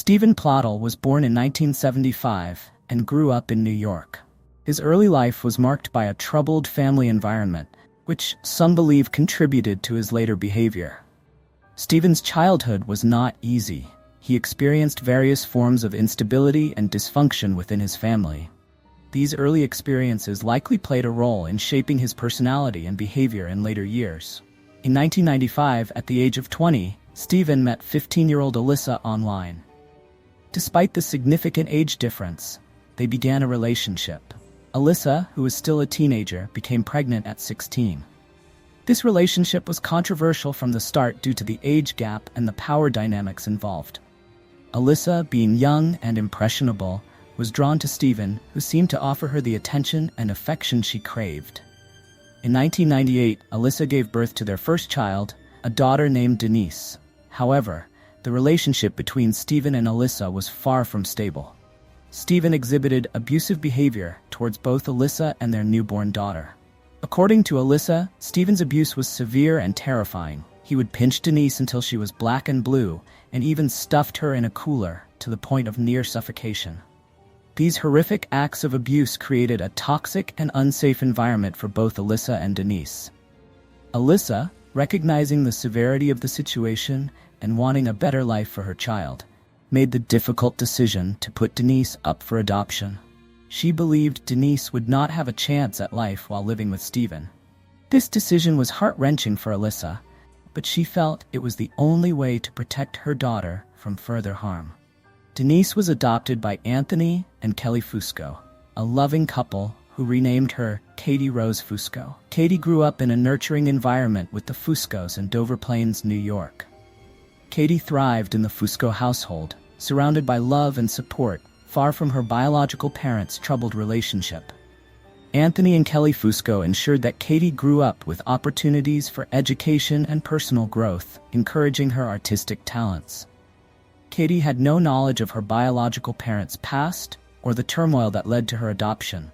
Steven Pladl was born in 1975 and grew up in New York. His early life was marked by a troubled family environment, which some believe contributed to his later behavior. Steven's childhood was not easy. He experienced various forms of instability and dysfunction within his family. These early experiences likely played a role in shaping his personality and behavior in later years. In 1995, at the age of 20, Steven met 15-year-old Alyssa online. Despite the significant age difference, they began a relationship. Alyssa, who was still a teenager, became pregnant at 16. This relationship was controversial from the start due to the age gap and the power dynamics involved. Alyssa, being young and impressionable, was drawn to Steven, who seemed to offer her the attention and affection she craved. In 1998, Alyssa gave birth to their first child, a daughter named Denise. However, the relationship between Steven and Alyssa was far from stable. Steven exhibited abusive behavior towards both Alyssa and their newborn daughter. According to Alyssa, Steven's abuse was severe and terrifying. He would pinch Denise until she was black and blue, and even stuffed her in a cooler, to the point of near suffocation. These horrific acts of abuse created a toxic and unsafe environment for both Alyssa and Denise. Alyssa, recognizing the severity of the situation and wanting a better life for her child, made the difficult decision to put Denise up for adoption. She believed Denise would not have a chance at life while living with Steven. This decision was heart-wrenching for Alyssa, but she felt it was the only way to protect her daughter from further harm. Denise was adopted by Anthony and Kelly Fisco, a loving couple who renamed her Katie Rose Fisco. Katie grew up in a nurturing environment with the Fiscos in Dover Plains, New York. Katie thrived in the Fisco household, surrounded by love and support, far from her biological parents' troubled relationship. Anthony and Kelly Fisco ensured that Katie grew up with opportunities for education and personal growth, encouraging her artistic talents. Katie had no knowledge of her biological parents' past or the turmoil that led to her adoption,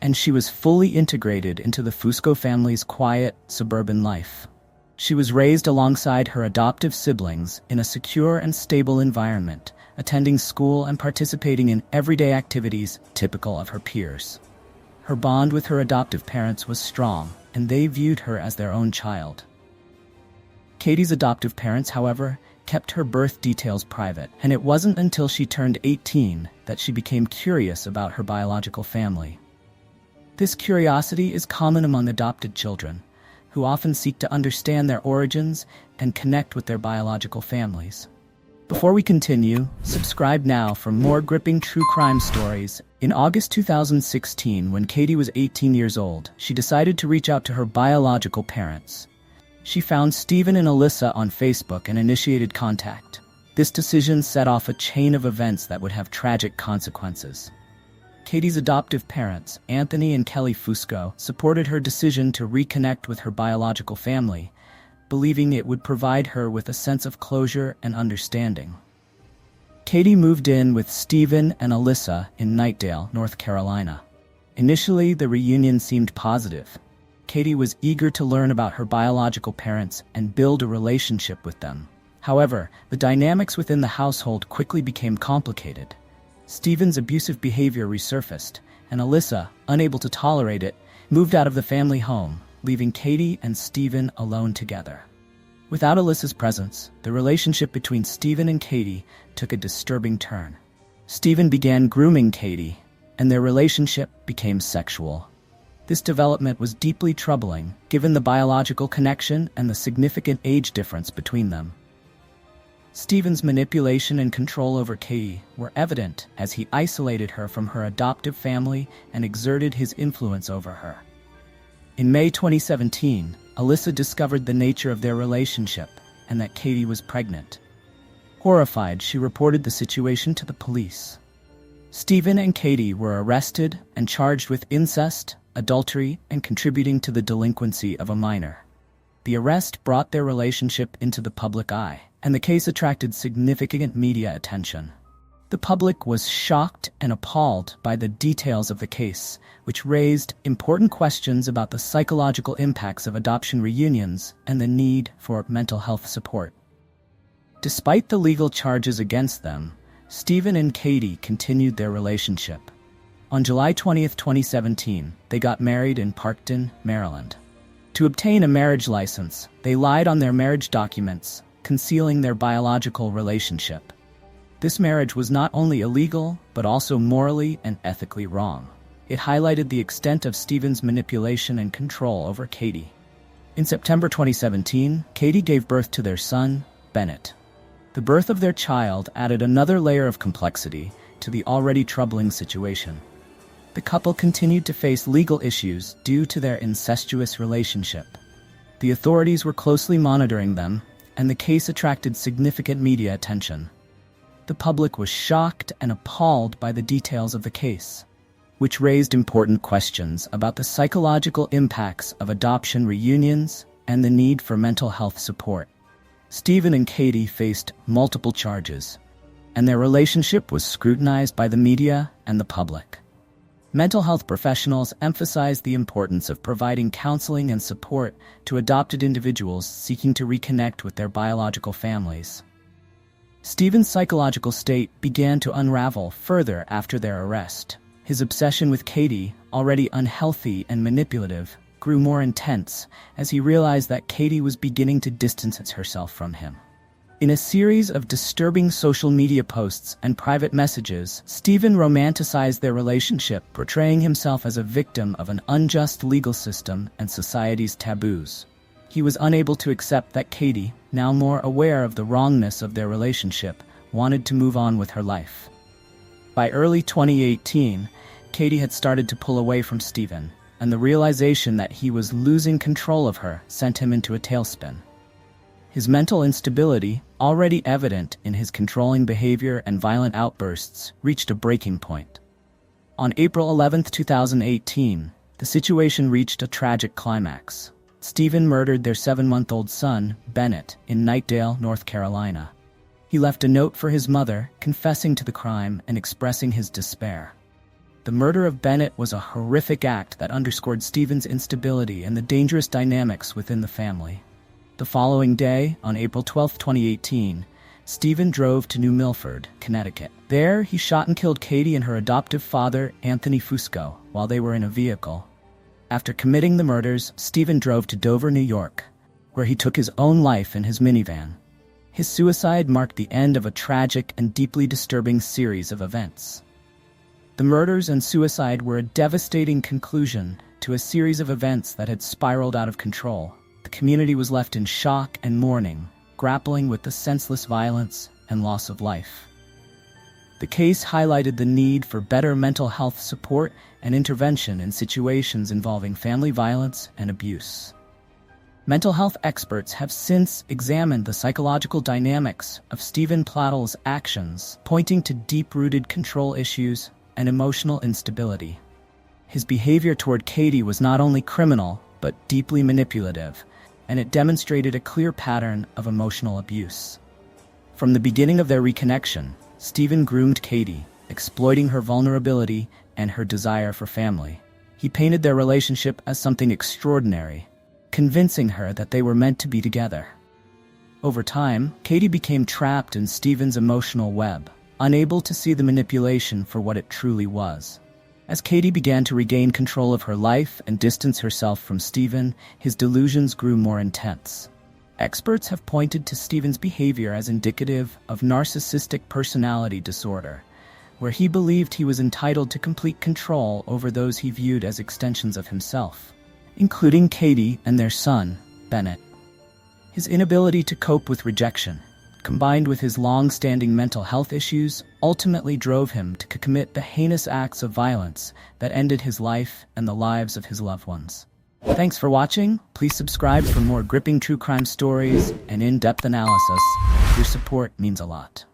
and she was fully integrated into the Fisco family's quiet, suburban life. She was raised alongside her adoptive siblings in a secure and stable environment, attending school and participating in everyday activities typical of her peers. Her bond with her adoptive parents was strong, and they viewed her as their own child. Katie's adoptive parents, however, kept her birth details private, and it wasn't until she turned 18 that she became curious about her biological family. This curiosity is common among adopted children, who often seek to understand their origins and connect with their biological families. Before we continue, subscribe now for more gripping true crime stories. In August 2016, when Katie was 18 years old, she decided to reach out to her biological parents. She found Steven and Alyssa on Facebook and initiated contact. This decision set off a chain of events that would have tragic consequences. Katie's adoptive parents, Anthony and Kelly Fisco, supported her decision to reconnect with her biological family, believing it would provide her with a sense of closure and understanding. Katie moved in with Steven and Alyssa in Knightdale, North Carolina. Initially, the reunion seemed positive. Katie was eager to learn about her biological parents and build a relationship with them. However, the dynamics within the household quickly became complicated. Steven's abusive behavior resurfaced, and Alyssa, unable to tolerate it, moved out of the family home, leaving Katie and Steven alone together. Without Alyssa's presence, the relationship between Steven and Katie took a disturbing turn. Steven began grooming Katie, and their relationship became sexual. This development was deeply troubling, given the biological connection and the significant age difference between them. Steven's manipulation and control over Katie were evident as he isolated her from her adoptive family and exerted his influence over her. In May 2017, Alyssa discovered the nature of their relationship and that Katie was pregnant. Horrified, she reported the situation to the police. Steven and Katie were arrested and charged with incest, adultery, and contributing to the delinquency of a minor. The arrest brought their relationship into the public eye, and the case attracted significant media attention. The public was shocked and appalled by the details of the case, which raised important questions about the psychological impacts of adoption reunions and the need for mental health support. Despite the legal charges against them, Steven and Katie continued their relationship. On July 20, 2017, they got married in Parkton, Maryland. To obtain a marriage license, they lied on their marriage documents, concealing their biological relationship. This marriage was not only illegal, but also morally and ethically wrong. It highlighted the extent of Steven's manipulation and control over Katie. In September 2017, Katie gave birth to their son, Bennett. The birth of their child added another layer of complexity to the already troubling situation. The couple continued to face legal issues due to their incestuous relationship. The authorities were closely monitoring them, and the case attracted significant media attention. The public was shocked and appalled by the details of the case, which raised important questions about the psychological impacts of adoption reunions and the need for mental health support. Steven and Katie faced multiple charges, and their relationship was scrutinized by the media and the public. Mental health professionals emphasized the importance of providing counseling and support to adopted individuals seeking to reconnect with their biological families. Steven's psychological state began to unravel further after their arrest. His obsession with Katie, already unhealthy and manipulative, grew more intense as he realized that Katie was beginning to distance herself from him. In a series of disturbing social media posts and private messages, Steven romanticized their relationship, portraying himself as a victim of an unjust legal system and society's taboos. He was unable to accept that Katie, now more aware of the wrongness of their relationship, wanted to move on with her life. By early 2018, Katie had started to pull away from Steven, and the realization that he was losing control of her sent him into a tailspin. His mental instability, already evident in his controlling behavior and violent outbursts, reached a breaking point. On April 11, 2018, the situation reached a tragic climax. Steven murdered their 7-month-old son, Bennett, in Knightdale, North Carolina. He left a note for his mother, confessing to the crime and expressing his despair. The murder of Bennett was a horrific act that underscored Steven's instability and the dangerous dynamics within the family. The following day, on April 12, 2018, Steven drove to New Milford, Connecticut. There, he shot and killed Katie and her adoptive father, Anthony Fisco, while they were in a vehicle. After committing the murders, Steven drove to Dover, New York, where he took his own life in his minivan. His suicide marked the end of a tragic and deeply disturbing series of events. The murders and suicide were a devastating conclusion to a series of events that had spiraled out of control. The community was left in shock and mourning, grappling with the senseless violence and loss of life. The case highlighted the need for better mental health support and intervention in situations involving family violence and abuse. Mental health experts have since examined the psychological dynamics of Steven Pladl's actions, pointing to deep-rooted control issues and emotional instability. His behavior toward Katie was not only criminal, but deeply manipulative, and it demonstrated a clear pattern of emotional abuse. From the beginning of their reconnection, Steven groomed Katie, exploiting her vulnerability and her desire for family. He painted their relationship as something extraordinary, convincing her that they were meant to be together. Over time, Katie became trapped in Steven's emotional web, unable to see the manipulation for what it truly was. As Katie began to regain control of her life and distance herself from Steven, his delusions grew more intense. Experts have pointed to Steven's behavior as indicative of narcissistic personality disorder, where he believed he was entitled to complete control over those he viewed as extensions of himself, including Katie and their son, Bennett. His inability to cope with rejection, combined with his long-standing mental health issues, ultimately drove him to commit the heinous acts of violence that ended his life and the lives of his loved ones. Thanks for watching. Please subscribe for more gripping true crime stories and in-depth analysis. Your support means a lot.